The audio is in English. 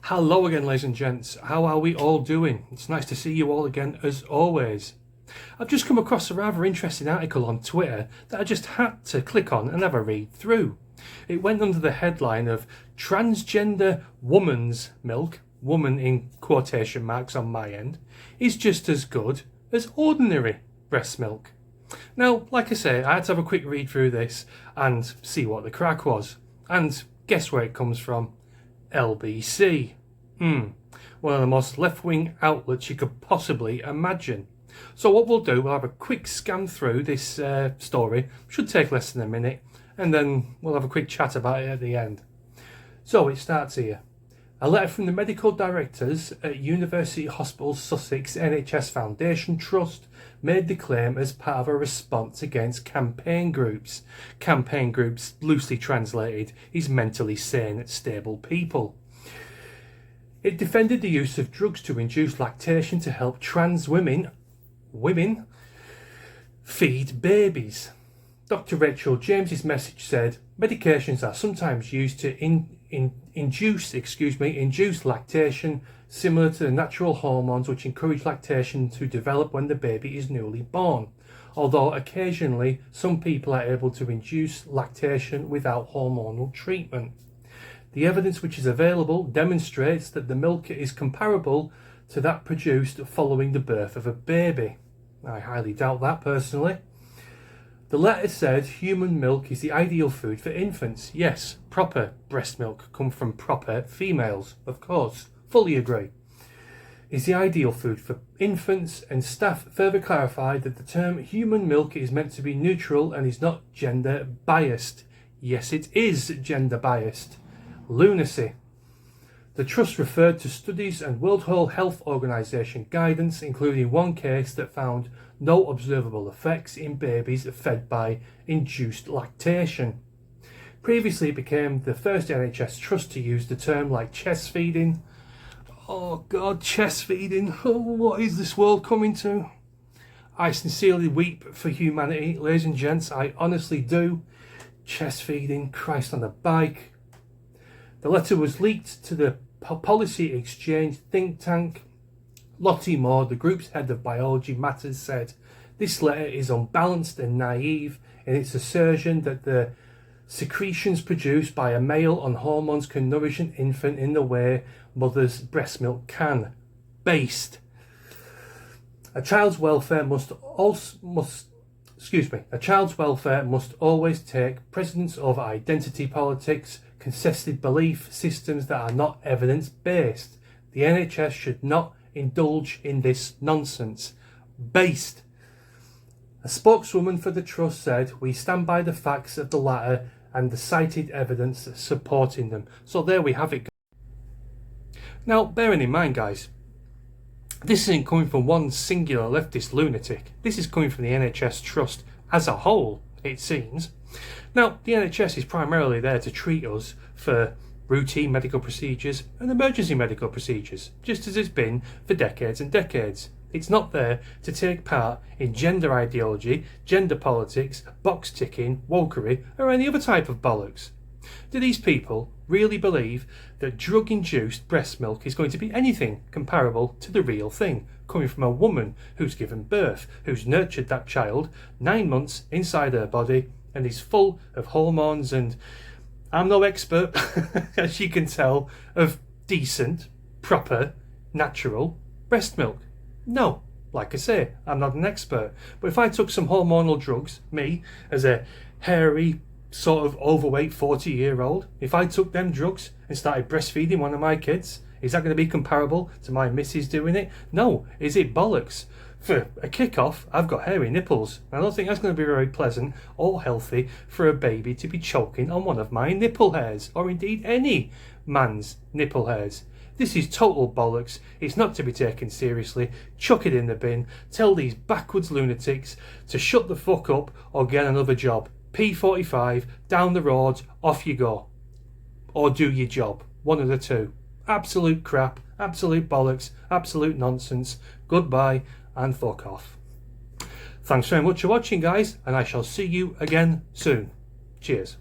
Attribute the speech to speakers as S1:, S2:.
S1: Hello again, ladies and gents. How are we all doing? It's nice to see you all again as always. I've just come across a rather interesting article on Twitter that I just had to click on and have a read through. It went under the headline of transgender woman's milk, woman in quotation marks on my end, is just as good as ordinary breast milk. Now, like I say, I had to have a quick read through this and see what the crack was. And guess where it comes from? LBC. One of the most left-wing outlets you could possibly imagine. So what we'll do, we'll have a quick scan through this story, should take less than a minute, and then we'll have a quick chat about it at the end. So it starts here. A letter from the medical directors at University Hospital Sussex NHS Foundation Trust made the claim as part of a response against campaign groups. Campaign groups, loosely translated, is mentally sane, stable people. It defended the use of drugs to induce lactation to help trans women feed babies. Dr. Rachel James's message said, medications are sometimes used to induce lactation, similar to the natural hormones which encourage lactation to develop when the baby is newly born. Although occasionally some people are able to induce lactation without hormonal treatment. The evidence which is available demonstrates that the milk is comparable to that produced following the birth of a baby. I highly doubt that personally. The letter said human milk is the ideal food for infants. Yes, proper breast milk come from proper females, of course, fully agree. Is the ideal food for infants, and staff further clarified that the term human milk is meant to be neutral and is not gender biased. Yes, it is gender biased. Lunacy. The Trust referred to studies and World Health Organization guidance, including one case that found no observable effects in babies fed by induced lactation. Previously, it became the first NHS Trust to use the term like chest feeding. Oh God, chest feeding. Oh, what is this world coming to? I sincerely weep for humanity, ladies and gents. I honestly do. Chest feeding, Christ on a bike. The letter was leaked to the Policy Exchange think tank. Lottie Moore, the group's head of biology matters, said, this letter is unbalanced and naive in its assertion that the secretions produced by a male on hormones can nourish an infant in the way mother's breast milk can. Based. A child's welfare must always take precedence over identity politics, contested belief systems that are not evidence-based. The NHS should not indulge in this nonsense. Based. A spokeswoman for the Trust said, we stand by the facts of the latter and the cited evidence supporting them. So there we have it. Now, bearing in mind, guys, this isn't coming from one singular leftist lunatic. This is coming from the NHS Trust as a whole, it seems. Now, the NHS is primarily there to treat us for routine medical procedures and emergency medical procedures, just as it's been for decades and decades. It's not there to take part in gender ideology, gender politics, box ticking, wokery, or any other type of bollocks. Do these people really believe that drug-induced breast milk is going to be anything comparable to the real thing, coming from a woman who's given birth, who's nurtured that child 9 months inside her body, and is full of hormones and, I'm no expert, as you can tell, of decent, proper, natural breast milk? No, like I say, I'm not an expert. But if I took some hormonal drugs, me, as a hairy, sort of overweight 40-year-old, if I took them drugs and started breastfeeding one of my kids, is that going to be comparable to my missus doing it? No. Is it bollocks? For a kick-off, I've got hairy nipples. I don't think that's going to be very pleasant or healthy for a baby to be choking on one of my nipple hairs, or indeed any man's nipple hairs. This is total bollocks. It's not to be taken seriously. Chuck it in the bin. Tell these backwards lunatics to shut the fuck up or get another job. P45, down the road, off you go. Or do your job. One of the two. Absolute crap, absolute bollocks, absolute nonsense. Goodbye and fuck off. Thanks very much for watching, guys, and I shall see you again soon. Cheers.